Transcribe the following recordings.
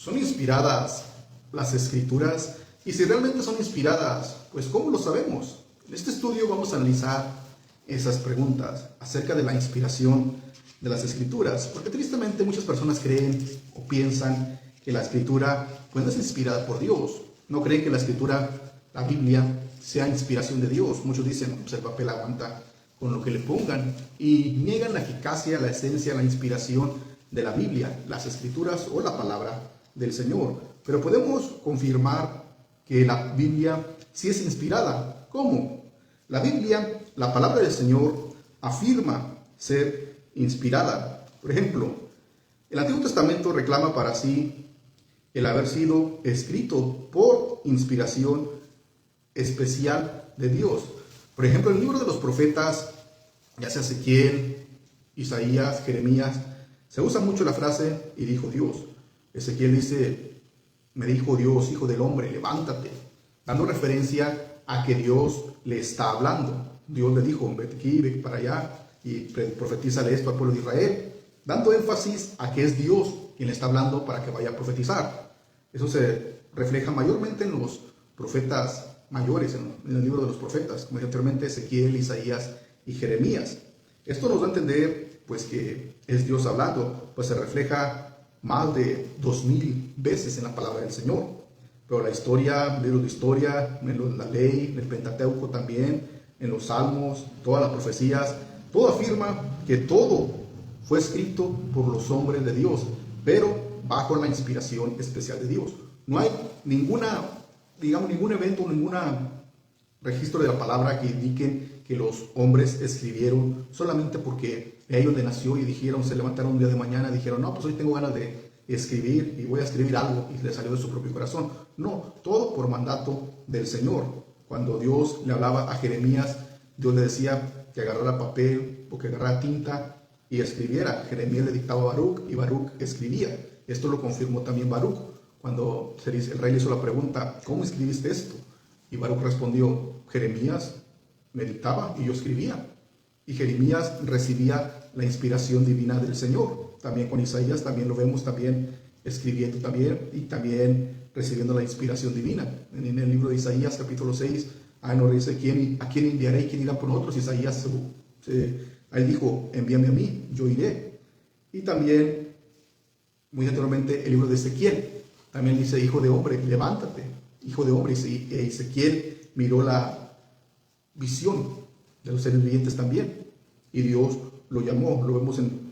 ¿Son inspiradas las escrituras? Y si realmente son inspiradas, pues ¿cómo lo sabemos? En este estudio vamos a analizar esas preguntas acerca de la inspiración de las escrituras, porque tristemente muchas personas creen o piensan que la escritura pues no es inspirada por Dios. No creen que la escritura, la Biblia, sea inspiración de Dios. Muchos dicen, pues el papel aguanta con lo que le pongan, y niegan la eficacia, la esencia, la inspiración de la Biblia, las escrituras o la palabra del Señor. Pero podemos confirmar que la Biblia sí es inspirada. ¿Cómo? La Biblia, la palabra del Señor, afirma ser inspirada. Por ejemplo, el Antiguo Testamento reclama para sí el haber sido escrito por inspiración especial de Dios. Por ejemplo, en el libro de los profetas, ya sea Ezequiel, Isaías, Jeremías, se usa mucho la frase "y dijo Dios". Ezequiel dice: "Me dijo Dios, hijo del hombre, levántate", dando referencia a que Dios le está hablando. Dios le dijo: "Vete aquí, vete para allá y profetízale esto al pueblo de Israel", dando énfasis a que es Dios quien le está hablando para que vaya a profetizar. Eso se refleja mayormente en los profetas mayores, en el libro de los profetas, como dije anteriormente, Ezequiel, Isaías y Jeremías. Esto nos da a entender pues que es Dios hablando, pues se refleja más de 2000 veces en la palabra del Señor. Pero la historia, libros de historia, en la ley, en el Pentateuco también, en los salmos, todas las profecías, todo afirma que todo fue escrito por los hombres de Dios, pero bajo la inspiración especial de Dios. No hay ningún evento, ningún registro de la palabra que indiquen que los hombres escribieron solamente porque ellos le nació y dijeron, se levantaron un día de mañana y dijeron: "No, pues hoy tengo ganas de escribir y voy a escribir algo", y le salió de su propio corazón. No, todo por mandato del Señor. Cuando Dios le hablaba a Jeremías, Dios le decía que agarrara papel o que agarrara tinta y escribiera. Jeremías le dictaba a Baruch y Baruch escribía. Esto lo confirmó también Baruch cuando el rey le hizo la pregunta: "¿Cómo escribiste esto?" Y Baruch respondió: "Jeremías me dictaba y yo escribía". Y Jeremías recibía la inspiración divina del Señor. También con Isaías también lo vemos también escribiendo también y también recibiendo la inspiración divina. En el libro de Isaías capítulo 6, nos dice: "¿A quién enviaré y quién irá por nosotros?" Isaías él dijo: "Envíame a mí, yo iré". Y también muy anteriormente el libro de Ezequiel también dice: "Hijo de hombre, levántate, hijo de hombre". Y Ezequiel miró la visión de los seres vivientes también, y Dios lo llamó. Lo vemos en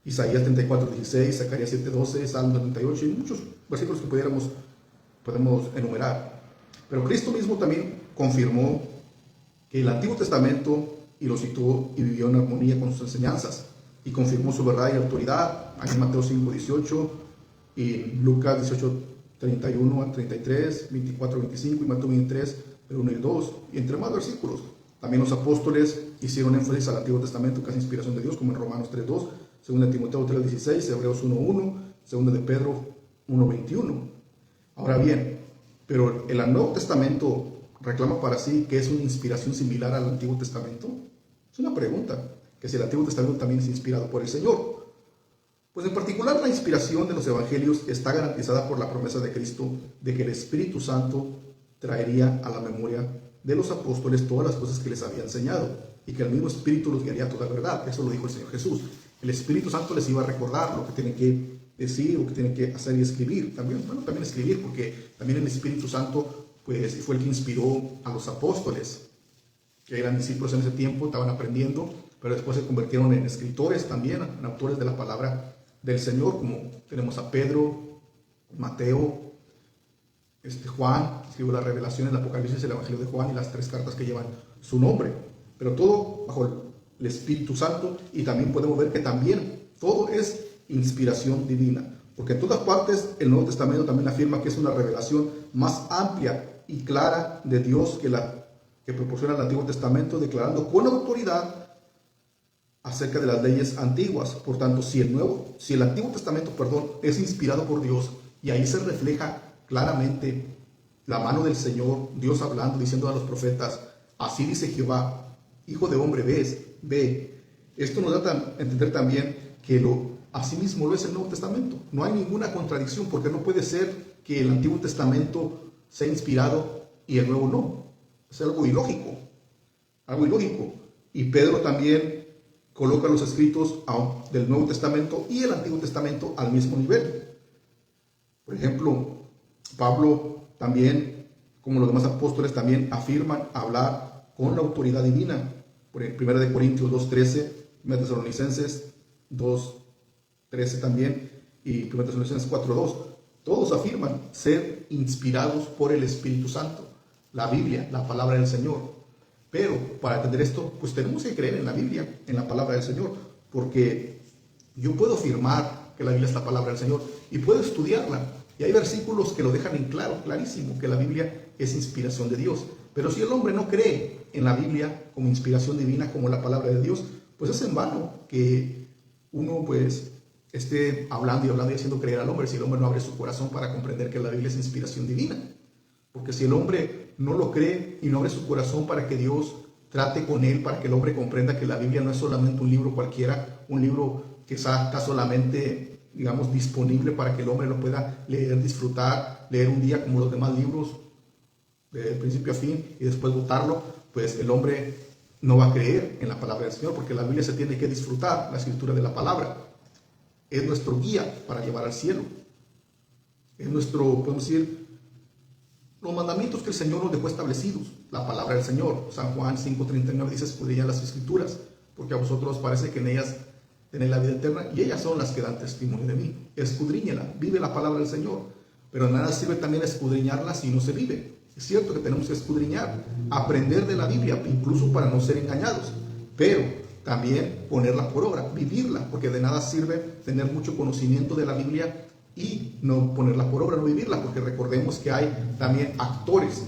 Isaías 34:16, Zacarías 7:12, Salmo 38 y muchos versículos que podemos enumerar. Pero Cristo mismo también confirmó que el Antiguo Testamento y lo citó y vivió en armonía con sus enseñanzas, y confirmó su verdad y autoridad en Mateo 5:18 y Lucas 18:31 a 33, 24:25 y Mateo 23, 1 y 2, y entre más versículos. También los apóstoles hicieron énfasis al Antiguo Testamento, que es inspiración de Dios, como en Romanos 3:2, 2 Timoteo 3:16, Hebreos 1:1, 2 de Pedro 1:21. Ahora bien, pero el Nuevo Testamento reclama para sí que es una inspiración similar al Antiguo Testamento. Es una pregunta, que si el Antiguo Testamento también es inspirado por el Señor. Pues en particular la inspiración de los evangelios está garantizada por la promesa de Cristo de que el Espíritu Santo traería a la memoria de los apóstoles todas las cosas que les había enseñado, y que el mismo Espíritu los guiaría a toda verdad. Eso lo dijo el Señor Jesús. El Espíritu Santo les iba a recordar lo que tienen que decir, lo que tienen que hacer y escribir. También escribir, porque también el Espíritu Santo pues fue el que inspiró a los apóstoles, que eran discípulos en ese tiempo, estaban aprendiendo, pero después se convirtieron en escritores también, en autores de la palabra del Señor, como tenemos a Pedro, Mateo, Juan, escribió la Revelación, el Apocalipsis, el Evangelio de Juan y las 3 cartas que llevan su nombre, pero todo bajo el Espíritu Santo. Y también podemos ver que también todo es inspiración divina, porque en todas partes el Nuevo Testamento también afirma que es una revelación más amplia y clara de Dios que proporciona el Antiguo Testamento, declarando con autoridad acerca de las leyes antiguas. Por tanto, si el Antiguo Testamento, es inspirado por Dios, y ahí se refleja claramente la mano del Señor, Dios hablando, diciendo a los profetas: "Así dice Jehová, hijo de hombre, ve". Esto nos da a entender también que asimismo lo es el Nuevo Testamento. No hay ninguna contradicción, porque no puede ser que el Antiguo Testamento sea inspirado y el Nuevo no. Es algo ilógico, algo ilógico. Y Pedro también coloca los escritos del Nuevo Testamento y el Antiguo Testamento al mismo nivel. Por ejemplo, Pablo también, como los demás apóstoles, también afirman hablar con la autoridad divina. Por 1 Corintios 2:13, 1 Tesalonicenses 2:13 también, y 1 Tesalonicenses 4:2. Todos afirman ser inspirados por el Espíritu Santo. La Biblia, la palabra del Señor. Pero para entender esto, pues tenemos que creer en la Biblia, en la palabra del Señor, porque yo puedo afirmar que la Biblia es la palabra del Señor y puedo estudiarla. Y hay versículos que lo dejan en claro, clarísimo, que la Biblia es inspiración de Dios. Pero si el hombre no cree en la Biblia como inspiración divina, como la palabra de Dios, pues es en vano que uno pues esté hablando y haciendo creer al hombre, si el hombre no abre su corazón para comprender que la Biblia es inspiración divina. Porque si el hombre no lo cree y no abre su corazón para que Dios trate con él, para que el hombre comprenda que la Biblia no es solamente un libro cualquiera, un libro que está solamente, digamos, disponible para que el hombre lo pueda leer, disfrutar, leer un día como los demás libros, de principio a fin, y después botarlo, pues el hombre no va a creer en la palabra del Señor, porque la Biblia se tiene que disfrutar, la escritura de la palabra. Es nuestro guía para llevar al cielo. Es nuestro, podemos decir, los mandamientos que el Señor nos dejó establecidos, la palabra del Señor. San Juan 5:39 dice: escudriñad las escrituras, porque a vosotros parece que en ellas tenéis la vida eterna, y ellas son las que dan testimonio de mí. Escudriñela, vive la palabra del Señor. Pero de nada sirve también escudriñarla si no se vive. Es cierto que tenemos que escudriñar, aprender de la Biblia, incluso para no ser engañados, pero también ponerla por obra, vivirla, porque de nada sirve tener mucho conocimiento de la Biblia y no ponerla por obra, no vivirla, porque recordemos que hay también actores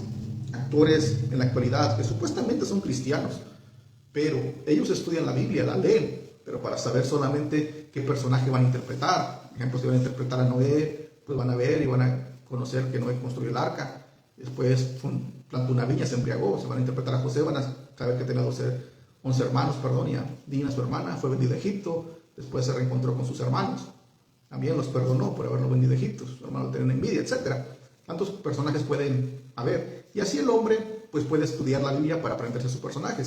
en la actualidad que supuestamente son cristianos, pero ellos estudian la Biblia, la leen, pero para saber solamente qué personaje van a interpretar. Por ejemplo, si van a interpretar a Noé, pues van a ver y van a conocer que Noé construyó el arca, después plantó una viña, se embriagó. Se van a interpretar a José, van a saber que tenía 11 hermanos, y a Dina, su hermana, fue vendida a Egipto, después se reencontró con sus hermanos. También los perdonó por haberlo vendido a Egipto, sus hermanos tenían envidia, etc. ¿Cuántos personajes pueden haber? Y así el hombre pues puede estudiar la Biblia para aprenderse a su personaje,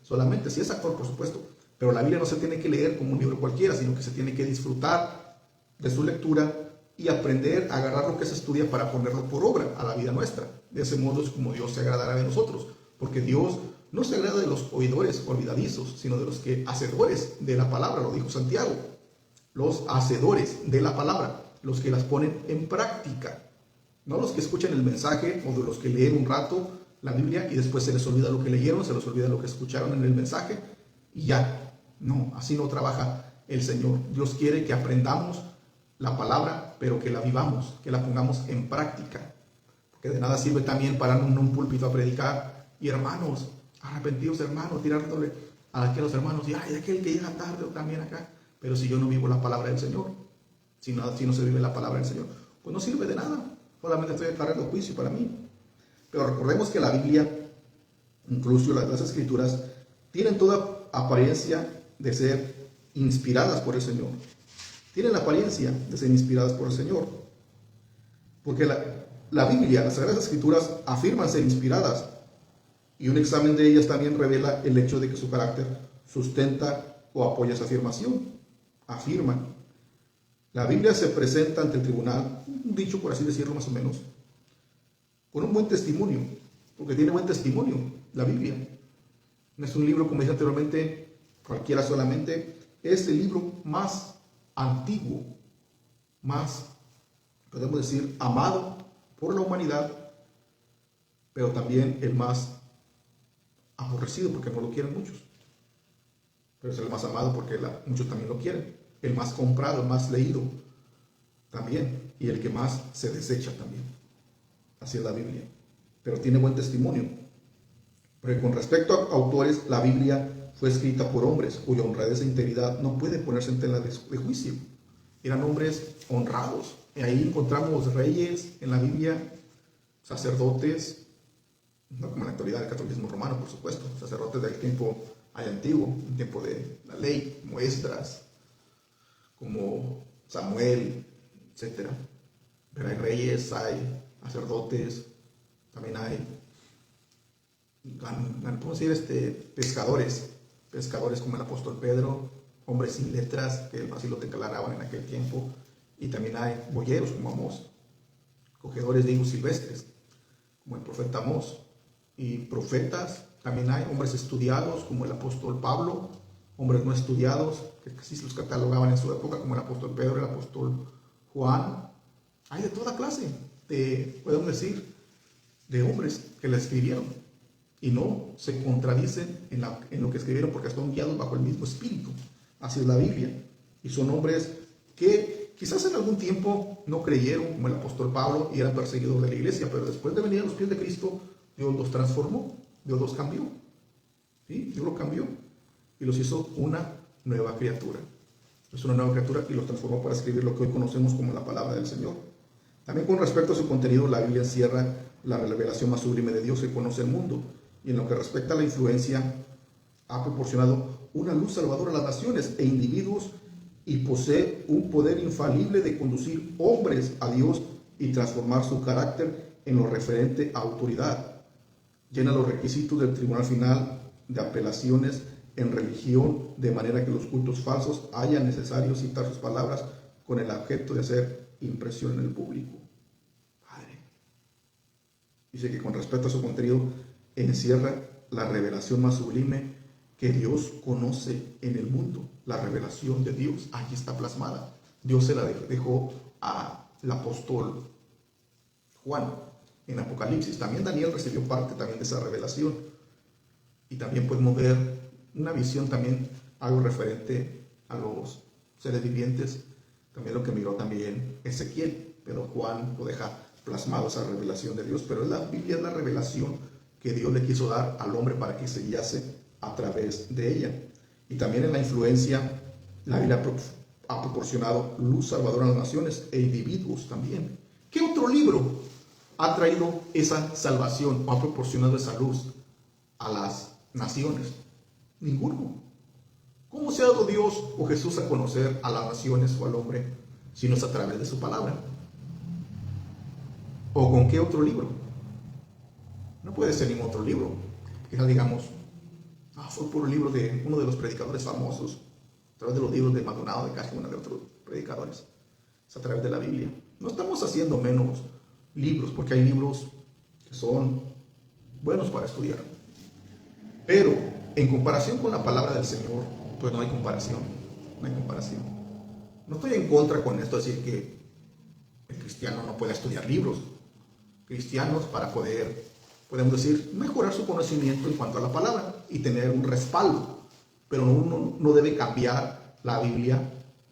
solamente si es actor, por supuesto. Pero la Biblia no se tiene que leer como un libro cualquiera, sino que se tiene que disfrutar de su lectura y aprender a agarrar lo que se estudia para ponerlo por obra a la vida nuestra. De ese modo es como Dios se agradará de nosotros, porque Dios no se agrada de los oidores olvidadizos, sino de los que hacedores de la palabra, lo dijo Santiago. Los hacedores de la palabra, los que las ponen en práctica, no los que escuchan el mensaje o de los que leen un rato la Biblia y después se les olvida lo que leyeron, se les olvida lo que escucharon en el mensaje y ya. No, así no trabaja el Señor. Dios quiere que aprendamos la palabra, pero que la vivamos, que la pongamos en práctica, porque de nada sirve también pararnos en un púlpito a predicar y hermanos, arrepentidos hermanos, tirándole a aquellos hermanos y ay, aquel que llega tarde o también acá. Pero si yo no vivo la palabra del Señor, si no se vive la palabra del Señor, pues no sirve de nada. Solamente estoy declarando juicio para mí. Pero recordemos que la Biblia, incluso las Escrituras, tienen toda apariencia de ser inspiradas por el Señor. Tienen la apariencia de ser inspiradas por el Señor. Porque la Biblia, las Sagradas Escrituras, afirman ser inspiradas. Y un examen de ellas también revela el hecho de que su carácter sustenta o apoya esa afirmación. Afirman. La Biblia se presenta ante el tribunal, un dicho por así decirlo más o menos, con un buen testimonio, porque tiene buen testimonio la Biblia. No es un libro, como dije anteriormente, cualquiera solamente, es el libro más antiguo, más, podemos decir, amado por la humanidad, pero también el más aborrecido, porque no lo quieren muchos. Pero es el más amado porque muchos también lo quieren. El más comprado, el más leído también. Y el que más se desecha también. Así es la Biblia. Pero tiene buen testimonio. Porque con respecto a autores, la Biblia fue escrita por hombres cuya honradez e integridad no puede ponerse en tela de juicio. Eran hombres honrados. Y ahí encontramos reyes en la Biblia, sacerdotes, no como en la actualidad del catolicismo romano, por supuesto, sacerdotes del tiempo antiguo, en tiempo de la ley, como Esdras, como Samuel, etc. Pero hay reyes, hay sacerdotes, también hay, ¿cómo decir? Pescadores como el apóstol Pedro, hombres sin letras que así lo declaraban en aquel tiempo, y también hay boyeros como Amós, cogedores de higos silvestres como el profeta Amós, y profetas también hay, hombres estudiados como el apóstol Pablo, hombres no estudiados que así los catalogaban en su época como el apóstol Pedro, el apóstol Juan. Hay de toda clase podemos decir, de hombres que la escribieron y no se contradicen en lo que escribieron, porque están guiados bajo el mismo espíritu. Así es la Biblia. Y son hombres que quizás en algún tiempo no creyeron, como el apóstol Pablo, y eran perseguidos de la iglesia, pero después de venir a los pies de Cristo, Dios los transformó, Dios los cambió. ¿Sí? Dios los cambió y los hizo una nueva criatura. Es una nueva criatura y los transformó para escribir lo que hoy conocemos como la palabra del Señor. También con respecto a su contenido, la Biblia encierra la revelación más sublime de Dios que conoce el mundo, y en lo que respecta a la influencia, ha proporcionado una luz salvadora a las naciones e individuos, y posee un poder infalible de conducir hombres a Dios y transformar su carácter en lo referente a autoridad. Llena los requisitos del tribunal final de apelaciones en religión, de manera que los cultos falsos hayan necesario citar sus palabras con el objeto de hacer impresión en el público. Padre, dice que con respecto a su contenido encierra la revelación más sublime que Dios conoce en el mundo. La revelación de Dios allí está plasmada. Dios se la dejó al apóstol Juan en Apocalipsis. También Daniel recibió parte también de esa revelación, y también podemos ver una visión también, algo referente a los seres vivientes, también lo que miró también Ezequiel, pero Juan lo deja plasmado, esa revelación de Dios. Pero la Biblia es la revelación que Dios le quiso dar al hombre para que se guiase a través de ella. Y también en la influencia, la Biblia ha proporcionado luz salvadora a las naciones e individuos también. ¿Qué otro libro ha traído esa salvación o ha proporcionado esa luz a las naciones? Ninguno. ¿Cómo se ha dado Dios o Jesús a conocer a las naciones o al hombre si no es a través de su palabra? ¿O con qué otro libro? No puede ser ningún otro libro. Quizás digamos, fue por el libro de uno de los predicadores famosos, a través de los libros de Maldonado, de Cajuna, de otros predicadores. Es a través de la Biblia. No estamos haciendo menos libros, porque hay libros que son buenos para estudiar. Pero en comparación con la palabra del Señor, pues no hay comparación. No hay comparación. No estoy en contra con esto de decir que el cristiano no puede estudiar libros. Cristianos, para poder, podemos decir, mejorar su conocimiento en cuanto a la palabra y tener un respaldo. Pero uno no debe cambiar la Biblia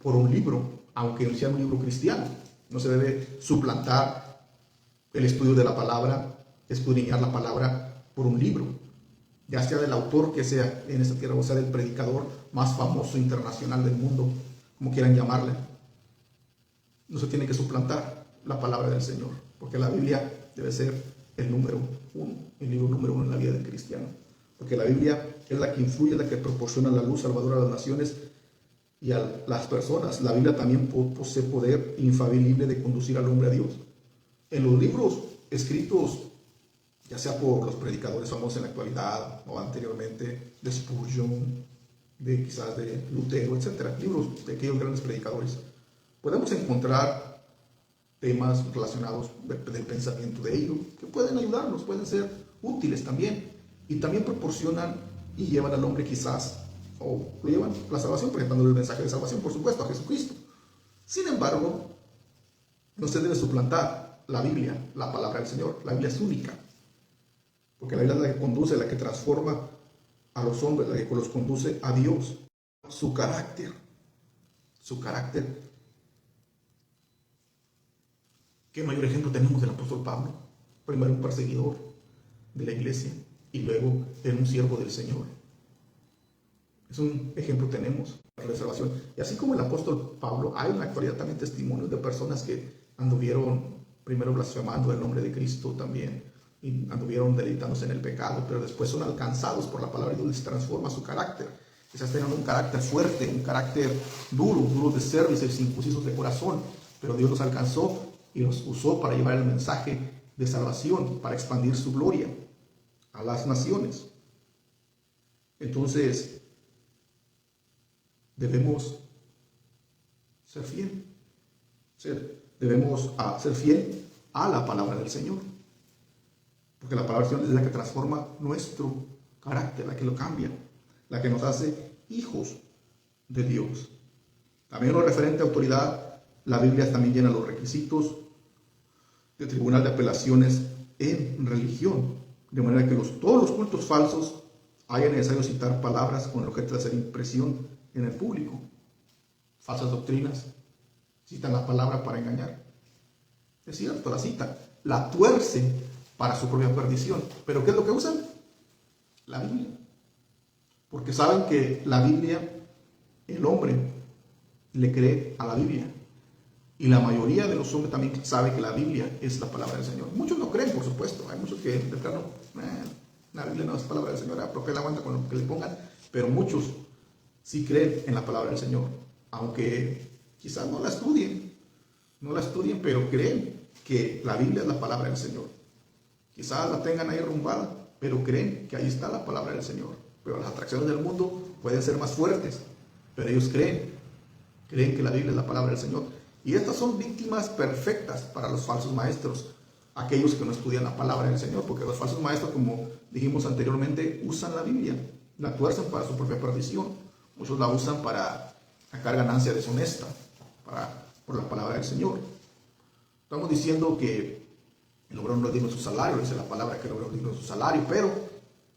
por un libro, aunque sea un libro cristiano. No se debe suplantar el estudio de la palabra, escudriñar la palabra por un libro, ya sea del autor que sea en esta tierra, o sea del predicador más famoso internacional del mundo, como quieran llamarle. No se tiene que suplantar la palabra del Señor, porque la Biblia debe ser el número uno, el libro número uno en la vida del cristiano, porque la Biblia es la que influye, la que proporciona la luz salvadora a las naciones y a las personas. La Biblia también posee poder infalible de conducir al hombre a Dios. En los libros escritos, ya sea por los predicadores famosos en la actualidad o anteriormente, de Spurgeon, quizás de Lutero, etc., libros de aquellos grandes predicadores, podemos encontrar temas relacionados del pensamiento de ellos que pueden ayudarnos, pueden ser útiles también, y también proporcionan y llevan al hombre quizás, o lo llevan la salvación, presentando el mensaje de salvación, por supuesto, a Jesucristo. Sin embargo, no se debe suplantar la Biblia, la palabra del Señor. La Biblia es única, porque la Biblia es la que conduce, la que transforma a los hombres, la que los conduce a Dios. Su carácter. ¿Qué mayor ejemplo tenemos del apóstol Pablo? Primero un perseguidor de la iglesia y luego en un siervo del Señor. Es un ejemplo tenemos de salvación. Y así como el apóstol Pablo, hay en la actualidad también testimonios de personas que anduvieron primero blasfemando el nombre de Cristo también, y anduvieron deleitándose en el pecado, pero después son alcanzados por la palabra de Dios, les transforma su carácter. Quizás tenían un carácter fuerte, un carácter duro, duros de cerviz, circuncisos de corazón, pero Dios los alcanzó y los usó para llevar el mensaje de salvación, para expandir su gloria a las naciones. Entonces, debemos ser fiel. Debemos ser fiel a la palabra del Señor. Porque la palabra del Señor es la que transforma nuestro carácter, la que lo cambia, la que nos hace hijos de Dios. También en lo referente a autoridad, la Biblia también llena los requisitos del Tribunal de Apelaciones en religión. De manera que todos los cultos falsos haya necesario citar palabras con el objeto de hacer impresión en el público. Falsas doctrinas citan la palabra para engañar. Es cierto, la citan, la tuercen para su propia perdición. ¿Pero qué es lo que usan? La Biblia. Porque saben que la Biblia, el hombre le cree a la Biblia. Y la mayoría de los hombres también sabe que la Biblia es la palabra del Señor. Muchos no creen, por supuesto. Hay muchos que de plano, la Biblia no es palabra del Señor, porque la aguanta con lo que le pongan. Pero muchos sí creen en la palabra del Señor. Aunque quizás no la estudien, pero creen que la Biblia es la palabra del Señor. Quizás la tengan ahí arrumbada, pero creen que ahí está la palabra del Señor. Pero las atracciones del mundo pueden ser más fuertes, pero ellos creen que la Biblia es la palabra del Señor. Y estas son víctimas perfectas para los falsos maestros, aquellos que no estudian la palabra del Señor, porque los falsos maestros, como dijimos anteriormente, usan la Biblia, la tuercen para su propia perdición. Muchos la usan para sacar ganancia deshonesta por la palabra del Señor. Estamos diciendo que el obrero no es digno de su salario, dice la palabra que el obrero es digno de su salario, pero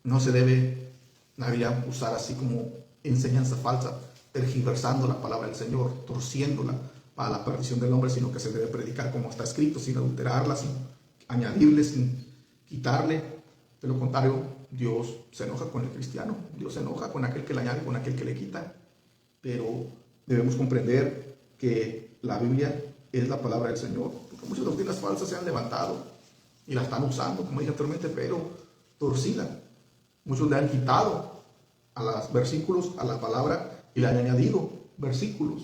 no se debe la Biblia usar así como enseñanza falsa, tergiversando la palabra del Señor, torciéndola para la perdición del hombre, sino que se debe predicar como está escrito, sin adulterarla, sin añadirle, sin quitarle. De lo contrario, Dios se enoja con el cristiano, Dios se enoja con aquel que le añade, con aquel que le quita. Pero debemos comprender que la Biblia es la palabra del Señor, porque muchas doctrinas falsas se han levantado y la están usando, como dije anteriormente, pero torcida. Muchos le han quitado a los versículos, a la palabra, y le han añadido versículos,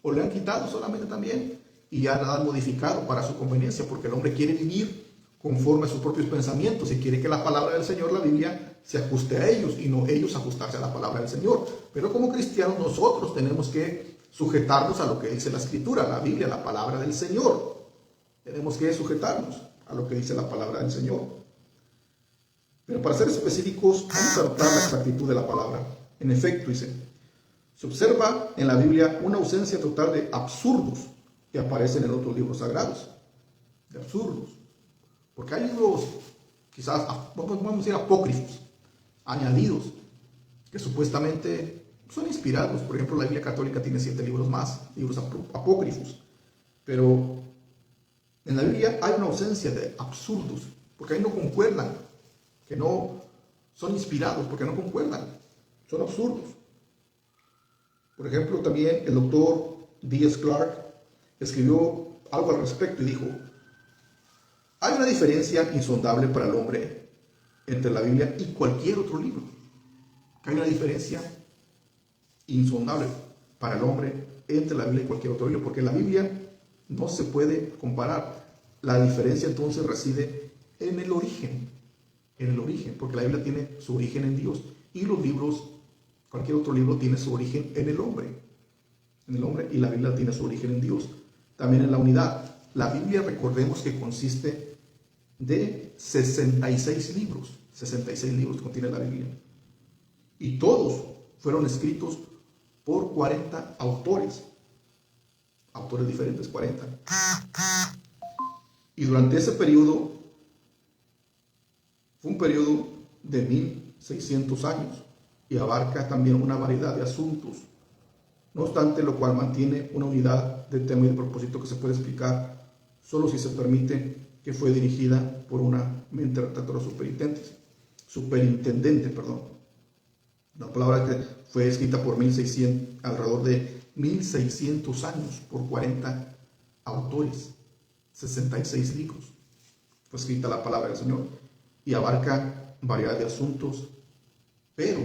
o le han quitado solamente también y ya la han modificado para su conveniencia, porque el hombre quiere vivir conforme a sus propios pensamientos y quiere que la palabra del Señor, la Biblia, se ajuste a ellos y no ellos ajustarse a la palabra del Señor. Pero como cristianos nosotros tenemos que sujetarnos a lo que dice la Escritura, la Biblia, la palabra del Señor. Tenemos que sujetarnos a lo que dice la palabra del Señor. Pero para ser específicos, vamos a notar la exactitud de la palabra. En efecto, dice, se observa en la Biblia una ausencia total de absurdos que aparecen en otros libros sagrados. De absurdos. Porque hay libros, quizás, vamos a decir apócrifos, añadidos, que supuestamente son inspirados. Por ejemplo, la Biblia católica tiene 7 libros más, libros apócrifos. Pero en la Biblia hay una ausencia de absurdos, porque ahí no concuerdan, que no son inspirados, porque no concuerdan, son absurdos. Por ejemplo, también el doctor D.S. Clark escribió algo al respecto y dijo: hay una diferencia insondable para el hombre entre la Biblia y cualquier otro libro. Hay una diferencia insondable para el hombre entre la Biblia y cualquier otro libro, porque la Biblia no se puede comparar. La diferencia entonces reside en el origen, porque la Biblia tiene su origen en Dios y los libros, cualquier otro libro tiene su origen en el hombre, y la Biblia tiene su origen en Dios. También en la unidad. La Biblia, recordemos que consiste de 66 libros. 66 libros contiene la Biblia. Y todos fueron escritos por 40 autores. Autores diferentes, 40. Y durante ese periodo, fue un periodo de 1600 años y abarca también una variedad de asuntos. No obstante, lo cual mantiene una unidad de tema y de propósito que se puede explicar solo si se permite que fue dirigida por una mente redactora superintendente. La palabra que fue escrita por alrededor de 1600 años por 40 autores, 66 libros. Fue escrita la palabra del Señor y abarca variedad de asuntos, pero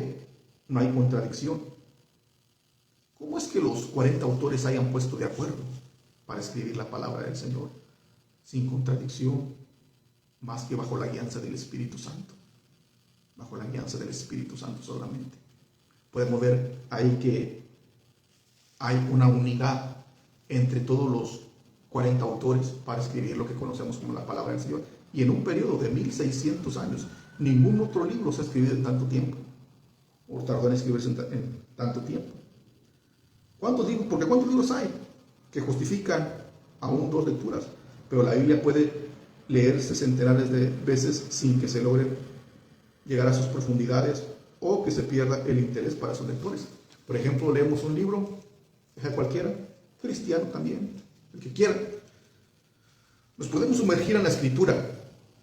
no hay contradicción. ¿cómo es que los 40 autores hayan puesto de acuerdo para escribir la palabra del Señor sin contradicción, más que bajo la guianza del Espíritu Santo? Bajo la guianza del Espíritu Santo solamente. Podemos ver ahí que hay una unidad entre todos los 40 autores para escribir lo que conocemos como la palabra del Señor. Y en un periodo de 1600 años, ningún otro libro se ha escrito en tanto tiempo, o tardó en escribirse en tanto tiempo. ¿Cuántos libros? Porque ¿cuántos libros hay que justifican aún 2 lecturas? Pero la Biblia puede leerse centenares de veces sin que se logre llegar a sus profundidades o que se pierda el interés para sus lectores. Por ejemplo, leemos un libro, cualquiera, cristiano también, el que quiera. Nos podemos sumergir en la escritura,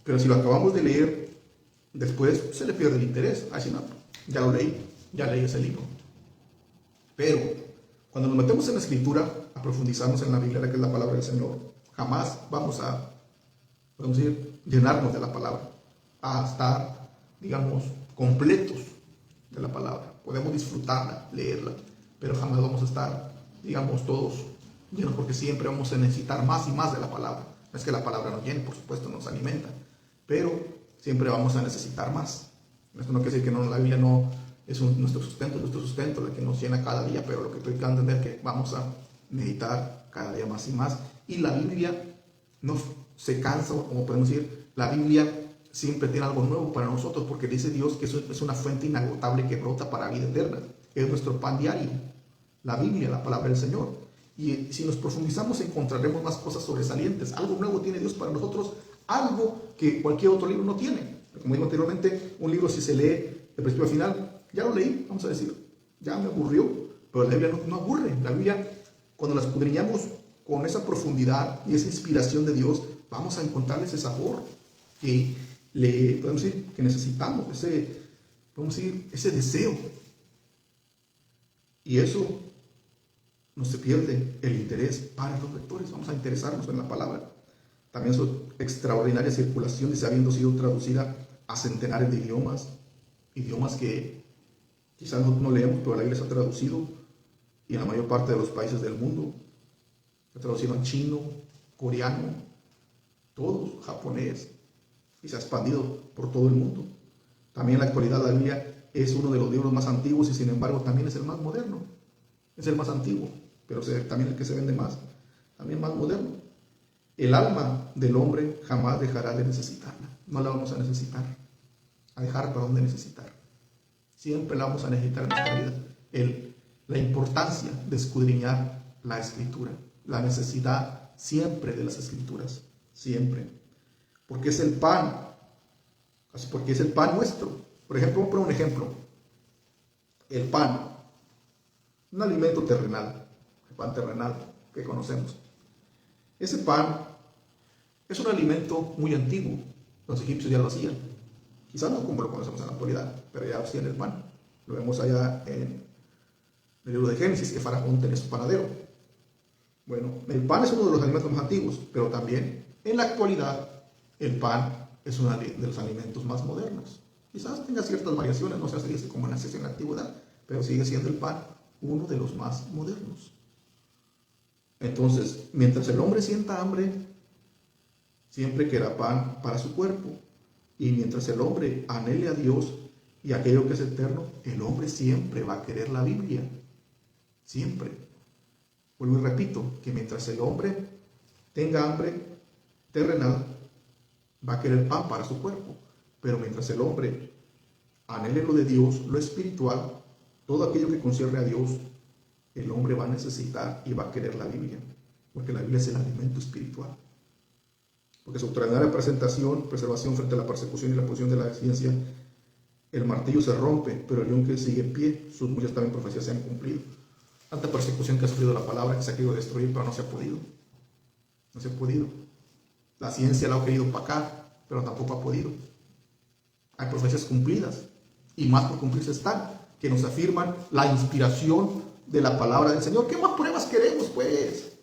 pero si lo acabamos de leer, después se le pierde el interés. Así no, ya lo leí, ya leí ese libro. Pero cuando nos metemos en la escritura, a profundizarnos en la Biblia, que es la palabra del Señor, jamás vamos a, podemos decir, llenarnos de la palabra, a estar, digamos, completos de la palabra. Podemos disfrutarla, leerla, pero jamás vamos a estar, digamos, todos llenos, porque siempre vamos a necesitar más y más de la palabra. No es que la palabra nos llene, por supuesto, nos alimenta, pero siempre vamos a necesitar más. Esto no quiere decir que no, la Biblia no es nuestro sustento, la que nos llena cada día, pero lo que estoy tratando de entender es que vamos a necesitar cada día más y más. Y la Biblia no se cansa, como podemos decir, la Biblia siempre tiene algo nuevo para nosotros, porque dice Dios que eso es una fuente inagotable que brota para vida eterna. Es nuestro pan diario, la Biblia, la palabra del Señor. Y si nos profundizamos encontraremos más cosas sobresalientes. Algo nuevo tiene Dios para nosotros, algo que cualquier otro libro no tiene. Como digo anteriormente, un libro si se lee de principio a final, ya lo leí, vamos a decir, ya me aburrió, pero la Biblia no aburre. La Biblia, cuando la escudriñamos con esa profundidad y esa inspiración de Dios, vamos a encontrar ese sabor que podemos decir que necesitamos, ese deseo. Y eso no se pierde el interés para los lectores. Vamos a interesarnos en la palabra. También su extraordinaria circulación, dice, habiendo sido traducida a centenares de idiomas que quizás no leemos, pero la Biblia se ha traducido, y en la mayor parte de los países del mundo se ha traducido en chino, coreano, todos, japonés, y se ha expandido por todo el mundo. También en la actualidad la Biblia es uno de los libros más antiguos y sin embargo también es el más moderno. Es el más antiguo, pero también el que se vende más, también más moderno. El alma del hombre jamás dejará de necesitarla. No la vamos a necesitar, a dejar para dónde necesitar. Siempre la vamos a necesitar en nuestra vida. La importancia de escudriñar la Escritura, la necesidad siempre de las Escrituras, siempre. Porque es el pan, porque es el pan nuestro. Por ejemplo, vamos a poner un ejemplo. El pan, un alimento terrenal, el pan terrenal que conocemos. Ese pan es un alimento muy antiguo. Los egipcios ya lo hacían. Quizás no como lo conocemos en la actualidad, pero ya hacían el pan. Lo vemos allá en el libro de Génesis, que Faraón tenía su panadero. Bueno, el pan es uno de los alimentos más antiguos, pero también en la actualidad el pan es uno de los alimentos más modernos. Quizás tenga ciertas variaciones, no se hace como nace en la antigüedad, pero sigue siendo el pan uno de los más modernos. Entonces, mientras el hombre sienta hambre, siempre querrá pan para su cuerpo. Y mientras el hombre anhele a Dios y aquello que es eterno, el hombre siempre va a querer la Biblia. Siempre. Vuelvo y repito, que mientras el hombre tenga hambre terrenal, va a querer pan para su cuerpo. Pero mientras el hombre anhele lo de Dios, lo espiritual, todo aquello que concierne a Dios, el hombre va a necesitar y va a querer la Biblia. Porque la Biblia es el alimento espiritual. Porque su extraordinaria preservación frente a la persecución y la posición de la ciencia, el martillo se rompe, pero el león que sigue en pie, sus muchas también profecías se han cumplido. Tanta persecución que ha sufrido la palabra, que se ha querido destruir, pero no se ha podido. No se ha podido. La ciencia la ha querido opacar, pero tampoco ha podido. Hay profecías cumplidas, y más por cumplirse están, que nos afirman la inspiración de la palabra del Señor. ¿Qué más pruebas queremos, pues?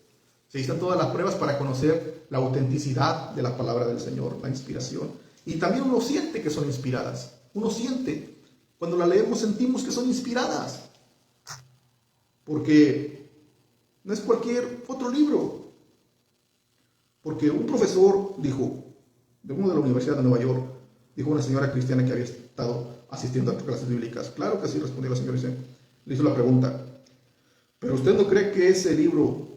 Se están todas las pruebas para conocer la autenticidad de la palabra del Señor, la inspiración. Y también uno siente que son inspiradas. Uno siente. Cuando la leemos sentimos que son inspiradas. porque no es cualquier otro libro. Porque un profesor dijo, de uno de la Universidad de Nueva York, dijo a una señora cristiana que había estado asistiendo a clases bíblicas. Claro que sí, respondió la señora. Le hizo la pregunta, ¿pero usted no cree que ese libro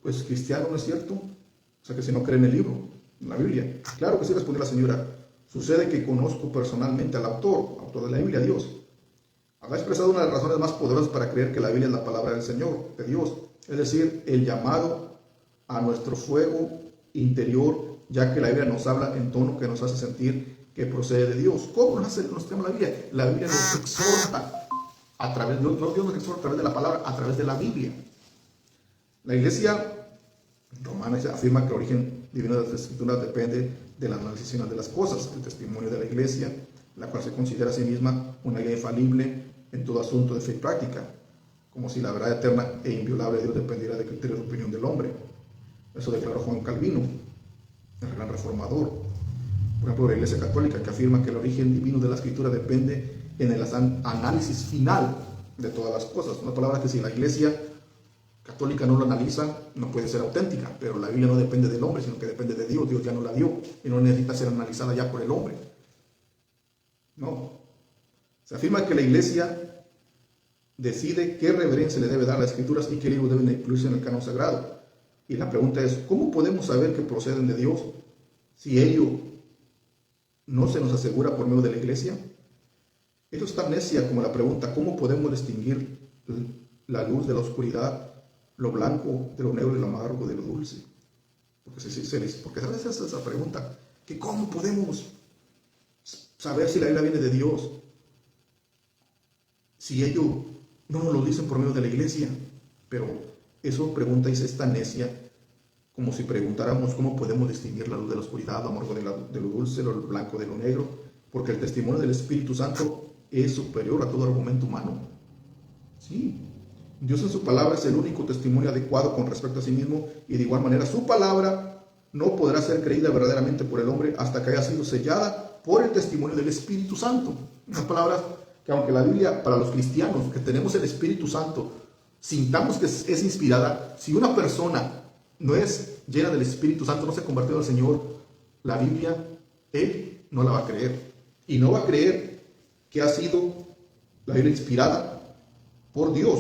pues cristiano, no es cierto? O sea, que si no cree en el libro, en la Biblia. Claro que sí, respondió la señora. Sucede que conozco personalmente al autor de la Biblia, Dios. Ha expresado una de las razones más poderosas para creer que la Biblia es la palabra del Señor, de Dios. Es decir, el llamado a nuestro fuego interior, ya que la Biblia nos habla en tono que nos hace sentir que procede de Dios. ¿Cómo nos llama la Biblia? La Biblia nos exhorta a través, no Dios nos exhorta a través de la palabra, a través de la Biblia. La Iglesia romana afirma que el origen divino de las Escrituras depende del análisis final de las cosas, el testimonio de la Iglesia, la cual se considera a sí misma una guía infalible en todo asunto de fe y práctica, como si la verdad eterna e inviolable de Dios dependiera del criterio de opinión del hombre. Eso declaró Juan Calvino, el gran reformador. Por ejemplo, la Iglesia Católica, que afirma que el origen divino de la Escritura depende en el análisis final de todas las cosas. Una palabra que si la Iglesia Católica no lo analiza, no puede ser auténtica, pero la Biblia no depende del hombre, sino que depende de Dios. Dios ya no la dio y no necesita ser analizada ya por el hombre. No. Se afirma que la Iglesia decide qué reverencia le debe dar a las Escrituras y qué libros deben incluirse en el canon sagrado. Y la pregunta es, ¿cómo podemos saber que proceden de Dios si ello no se nos asegura por medio de la Iglesia? Esto es tan necia como la pregunta, ¿cómo podemos distinguir la luz de la oscuridad, lo blanco de lo negro y lo amargo de lo dulce? Porque a veces esa pregunta, que ¿cómo podemos saber si la Biblia viene de Dios si ellos no nos lo dicen por medio de la Iglesia? Pero eso pregunta es tan necia como si preguntáramos cómo podemos distinguir la luz de la oscuridad, lo amargo de lo dulce, lo blanco de lo negro, porque el testimonio del Espíritu Santo es superior a todo argumento humano. Sí, Dios en su palabra es el único testimonio adecuado con respecto a sí mismo, y de igual manera su palabra no podrá ser creída verdaderamente por el hombre hasta que haya sido sellada por el testimonio del Espíritu Santo. Unas palabras que, aunque la Biblia, para los cristianos que tenemos el Espíritu Santo, sintamos que es inspirada, si una persona no es llena del Espíritu Santo, no se ha convertido al Señor, la Biblia, él no la va a creer. Y no va a creer que ha sido la Biblia inspirada por Dios.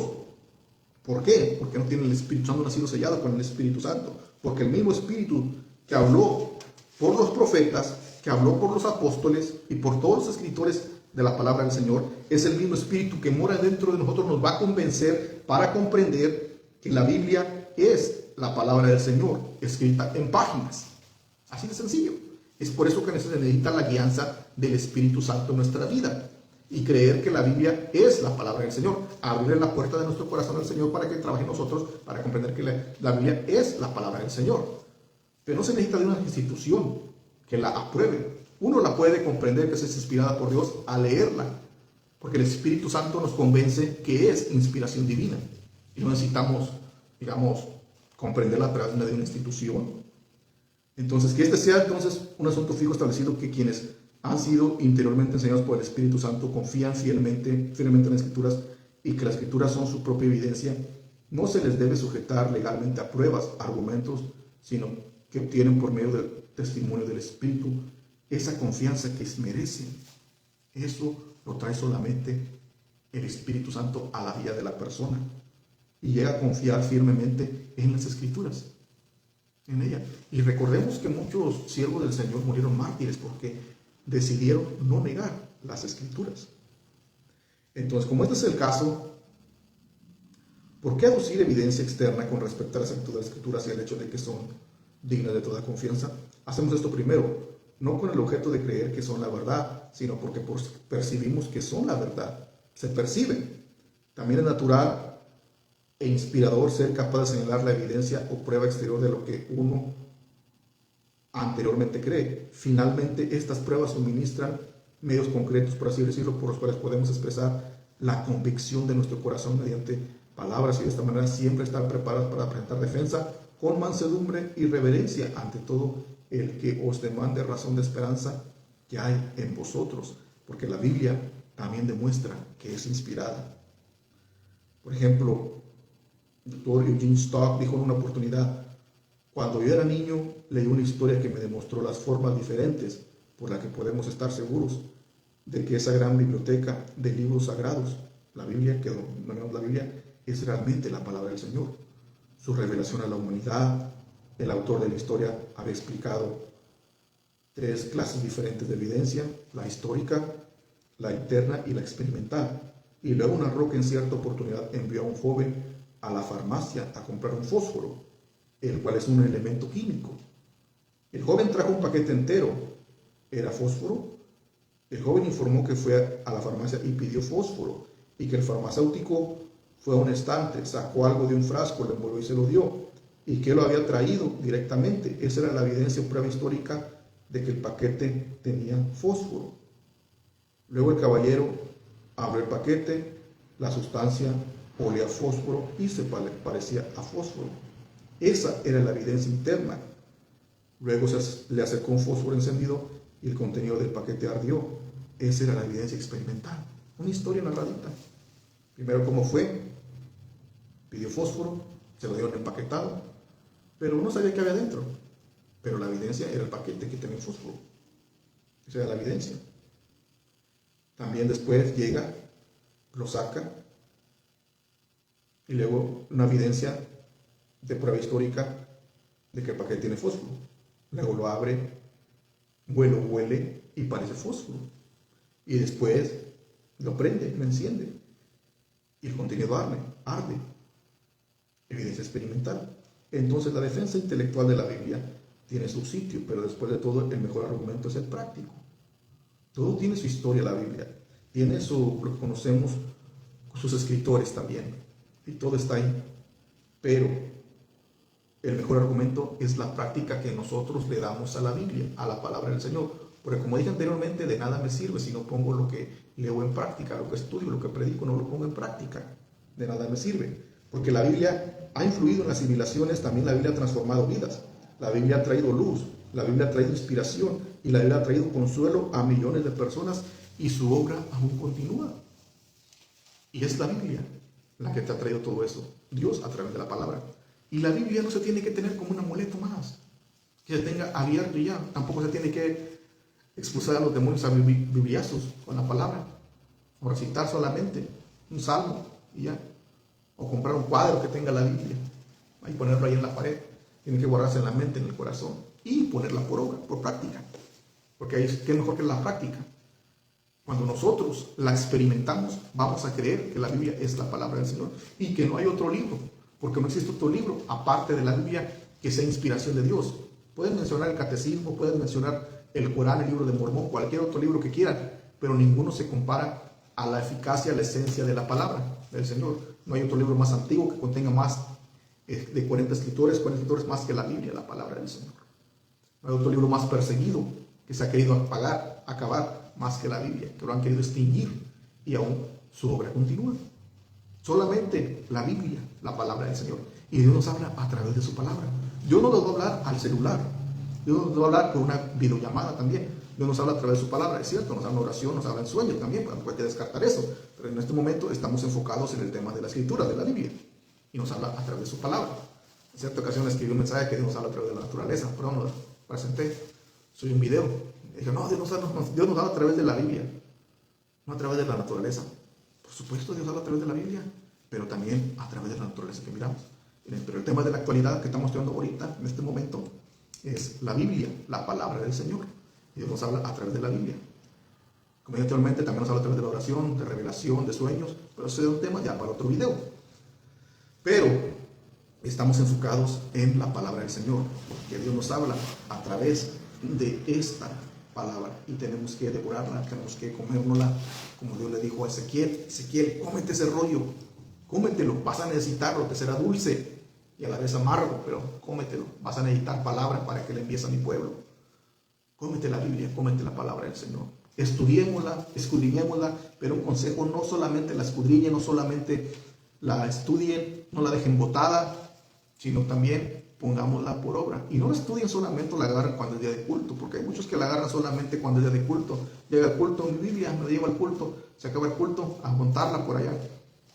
¿Por qué? Porque no tiene el Espíritu Santo, no ha sido sellado con el Espíritu Santo. Porque el mismo Espíritu que habló por los profetas, que habló por los apóstoles y por todos los escritores de la palabra del Señor, es el mismo Espíritu que mora dentro de nosotros, nos va a convencer para comprender que la Biblia es la palabra del Señor, escrita en páginas. Así de sencillo. Es por eso que se necesita la guianza del Espíritu Santo en nuestra vida. Y creer que la Biblia es la palabra del Señor. Abrir la puerta de nuestro corazón al Señor para que trabaje en nosotros, para comprender que la Biblia es la palabra del Señor. Pero no se necesita de una institución que la apruebe. Uno la puede comprender que es inspirada por Dios al leerla, porque el Espíritu Santo nos convence que es inspiración divina. Y no necesitamos, comprenderla a través de una institución. Entonces, que este sea entonces un asunto fijo establecido, que quienes han sido interiormente enseñados por el Espíritu Santo confían fielmente en las Escrituras, y que las Escrituras son su propia evidencia. No se les debe sujetar legalmente a pruebas, argumentos, sino que obtienen por medio del testimonio del Espíritu esa confianza que merecen. Eso lo trae solamente el Espíritu Santo a la vida de la persona, y llega a confiar firmemente en las Escrituras, en ella. Y recordemos que muchos siervos del Señor murieron mártires porque decidieron no negar las Escrituras. Entonces, como este es el caso, ¿por qué aducir evidencia externa con respecto a las Escrituras y el hecho de que son dignas de toda confianza? Hacemos esto primero, no con el objeto de creer que son la verdad, sino porque percibimos que son la verdad. Se perciben. También es natural e inspirador ser capaz de señalar la evidencia o prueba exterior de lo que uno anteriormente cree. Finalmente, estas pruebas suministran medios concretos, por así decirlo, por los cuales podemos expresar la convicción de nuestro corazón mediante palabras, y de esta manera siempre estar preparados para presentar defensa con mansedumbre y reverencia ante todo el que os demande razón de esperanza que hay en vosotros, porque la Biblia también demuestra que es inspirada. Por ejemplo, el doctor Eugene Stock dijo en una oportunidad: cuando yo era niño, leí una historia que me demostró las formas diferentes por las que podemos estar seguros de que esa gran biblioteca de libros sagrados, la Biblia, que denominamos la Biblia, es realmente la palabra del Señor. Su revelación a la humanidad. El autor de la historia había explicado 3 clases diferentes de evidencia: la histórica, la interna y la experimental. Y luego narró que en cierta oportunidad envió a un joven a la farmacia a comprar un fósforo, el cual es un elemento químico. El joven trajo un paquete entero. ¿Era fósforo? El joven informó que fue a la farmacia y pidió fósforo, y que el farmacéutico fue a un estante, sacó algo de un frasco, lo envolvió y se lo dio, y que lo había traído directamente. Esa era la evidencia o prueba histórica de que el paquete tenía fósforo. Luego el caballero abrió el paquete, la sustancia olía a fósforo y se parecía a fósforo. Esa era la evidencia interna. Luego le acercó un fósforo encendido y el contenido del paquete ardió. Esa era la evidencia experimental. Una historia narradita. Primero, ¿cómo fue? Pidió fósforo, se lo dieron empaquetado, pero no sabía qué había dentro. Pero la evidencia era el paquete que tenía fósforo. Esa era la evidencia. También después llega, lo saca, y luego una evidencia de prueba histórica de que el paquete tiene fósforo. Luego lo abre, huele y parece fósforo. Y después lo prende, lo enciende. Y el contenido arde. Evidencia experimental. Entonces la defensa intelectual de la Biblia tiene su sitio, pero después de todo el mejor argumento es el práctico. Todo tiene su historia la Biblia. Tiene lo que conocemos, sus escritores también. Y todo está ahí. Pero el mejor argumento es la práctica que nosotros le damos a la Biblia, a la palabra del Señor. Porque como dije anteriormente, de nada me sirve si no pongo lo que leo en práctica, lo que estudio, lo que predico, no lo pongo en práctica. De nada me sirve. Porque la Biblia ha influido en las civilizaciones, también la Biblia ha transformado vidas. La Biblia ha traído luz, la Biblia ha traído inspiración y la Biblia ha traído consuelo a millones de personas y su obra aún continúa. Y es la Biblia la que te ha traído todo eso. Dios a través de la palabra. Y la Biblia no se tiene que tener como un amuleto más, que se tenga abierto y ya. Tampoco se tiene que expulsar a los demonios a bibliazos con la palabra, o recitar solamente un salmo y ya. O comprar un cuadro que tenga la Biblia y ponerlo ahí en la pared. Tiene que guardarse en la mente, en el corazón, y ponerla por obra, por práctica. Porque ahí ¿qué mejor que la práctica? Cuando nosotros la experimentamos, vamos a creer que la Biblia es la palabra del Señor y que no hay otro libro, porque no existe otro libro aparte de la Biblia que sea inspiración de Dios. Pueden mencionar el Catecismo, pueden mencionar el Corán, el libro de Mormón, cualquier otro libro que quieran, pero ninguno se compara a la eficacia, a la esencia de la palabra del Señor. No hay otro libro más antiguo que contenga más de 40 escritores más que la Biblia, la palabra del Señor. No hay otro libro más perseguido que se ha querido acabar más que la Biblia, que lo han querido extinguir y aún su obra continúa. Solamente la Biblia, la palabra del Señor. Y Dios nos habla a través de su palabra. Dios no nos va a hablar al celular. Dios nos va a hablar por una videollamada también. Dios nos habla a través de su palabra, es cierto, nos habla en oración, nos habla en sueños también, pues no hay que descartar eso. Pero en este momento estamos enfocados en el tema de la escritura, de la Biblia. Y nos habla a través de su palabra. En cierta ocasión escribí un mensaje que Dios nos habla a través de la naturaleza. Perdón, lo presenté. Soy un video. Y dije, no, Dios nos habla a través de la Biblia, no a través de la naturaleza. Por supuesto, Dios habla a través de la Biblia, pero también a través de la naturaleza que miramos. Pero el tema de la actualidad que estamos estudiando ahorita, en este momento, es la Biblia, la palabra del Señor. Dios nos habla a través de la Biblia. Como dije anteriormente, también nos habla a través de la oración, de revelación, de sueños, pero ese es un tema ya para otro video. Pero estamos enfocados en la palabra del Señor, porque Dios nos habla a través de esta palabra y tenemos que devorarla, tenemos que comérnosla, como Dios le dijo a Ezequiel: Ezequiel, cómete ese rollo, cómetelo, vas a necesitarlo, te será dulce y a la vez amargo, pero cómetelo, vas a necesitar palabra para que le envíes a mi pueblo. Cómete la Biblia, cómete la palabra del Señor. Estudiémosla, escudriñémosla, pero un consejo: no solamente la escudriñen, no solamente la estudien, no la dejen botada, sino también pongámosla por obra. Y no la estudien solamente, la agarran cuando es día de culto, porque hay muchos que la agarran solamente cuando es día de culto. Llega el culto, mi Biblia, me la llevo al culto, se acaba el culto, a montarla por allá.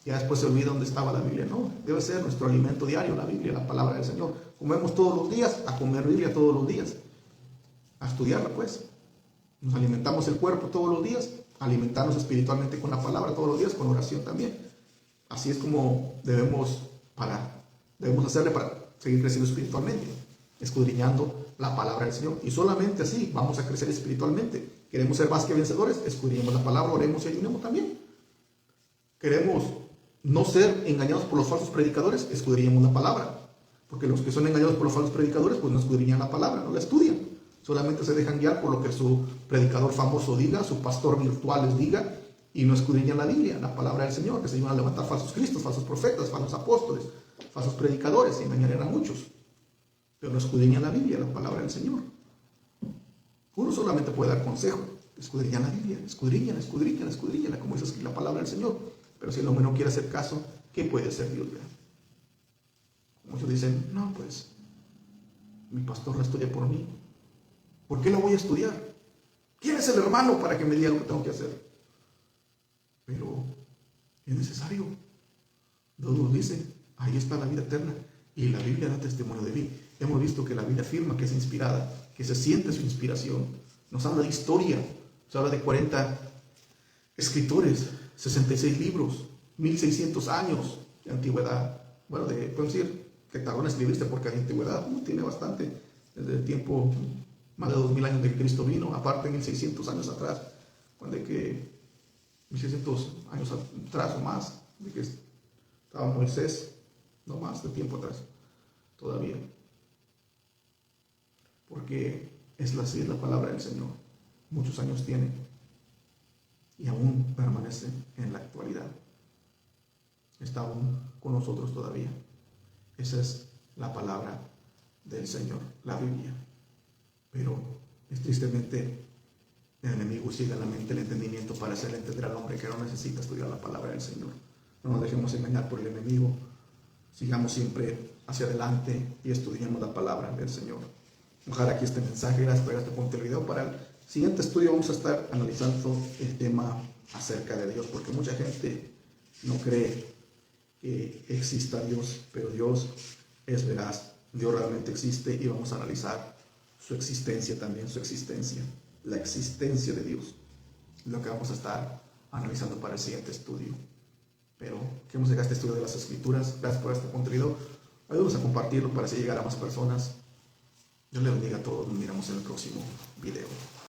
Ya después se olvida dónde estaba la Biblia. No, debe ser nuestro alimento diario, la Biblia, la palabra del Señor. Comemos todos los días, a comer Biblia todos los días, a estudiarla pues. Nos alimentamos el cuerpo todos los días, alimentarnos espiritualmente con la palabra todos los días, con oración también. Así es como debemos hacerle para seguir creciendo espiritualmente, escudriñando la palabra del Señor. Y solamente así vamos a crecer espiritualmente. Queremos ser más que vencedores, escudriñemos la palabra, oremos y ayunemos también. Queremos no ser engañados por los falsos predicadores, escudriñemos la palabra. Porque los que son engañados por los falsos predicadores, pues no escudriñan la palabra, no la estudian. Solamente se dejan guiar por lo que su predicador famoso diga, su pastor virtual les diga, y no escudriñan la Biblia, la palabra del Señor, que se iban a levantar falsos cristos, falsos profetas, falsos apóstoles, falsos predicadores, y engañarían a muchos. Pero no escudriñan la Biblia, la palabra del Señor. Uno solamente puede dar consejo, escudriñan la Biblia, escudriñan, como dice la palabra del Señor. Pero si el hombre no quiere hacer caso, ¿qué puede hacer Dios? Muchos dicen, no, pues, mi pastor la estudia por mí. ¿Por qué la voy a estudiar? ¿Quién es el hermano para que me diga lo que tengo que hacer? Pero es necesario. Dios nos dice, ahí está la vida eterna. Y la Biblia da testimonio de mí. Hemos visto que la Biblia afirma que es inspirada, que se siente su inspiración. Nos habla de historia. Nos habla de 40 escritores, 66 libros, 1600 años de antigüedad. Bueno, podemos decir que tardó en escribirse porque la antigüedad tiene bastante, desde el tiempo, más de 2000 años de que Cristo vino, aparte 1600 años atrás, cuando que 1600 años atrás o más, de que estaba Moisés, no más de tiempo atrás, todavía. Porque así es la palabra del Señor. Muchos años tiene y aún permanece en la actualidad. Está aún con nosotros todavía. Esa es la palabra del Señor, la Biblia. Pero tristemente el enemigo ciega la mente, el entendimiento para hacerle entender al hombre que no necesita estudiar la palabra del Señor. No nos dejemos engañar por el enemigo. Sigamos siempre hacia adelante y estudiemos la palabra del Señor. Ojalá aquí este mensaje, gracias por este punto del video. Para el siguiente estudio vamos a estar analizando el tema acerca de Dios, porque mucha gente no cree que exista Dios, pero Dios es veraz, Dios realmente existe y vamos a analizar su existencia también, la existencia de Dios, lo que vamos a estar analizando para el siguiente estudio. Pero queremos llegar a este estudio de las Escrituras. Gracias por este contenido. Ayúdanos a compartirlo para así llegar a más personas. Dios les bendiga a todos. Nos miramos en el próximo video.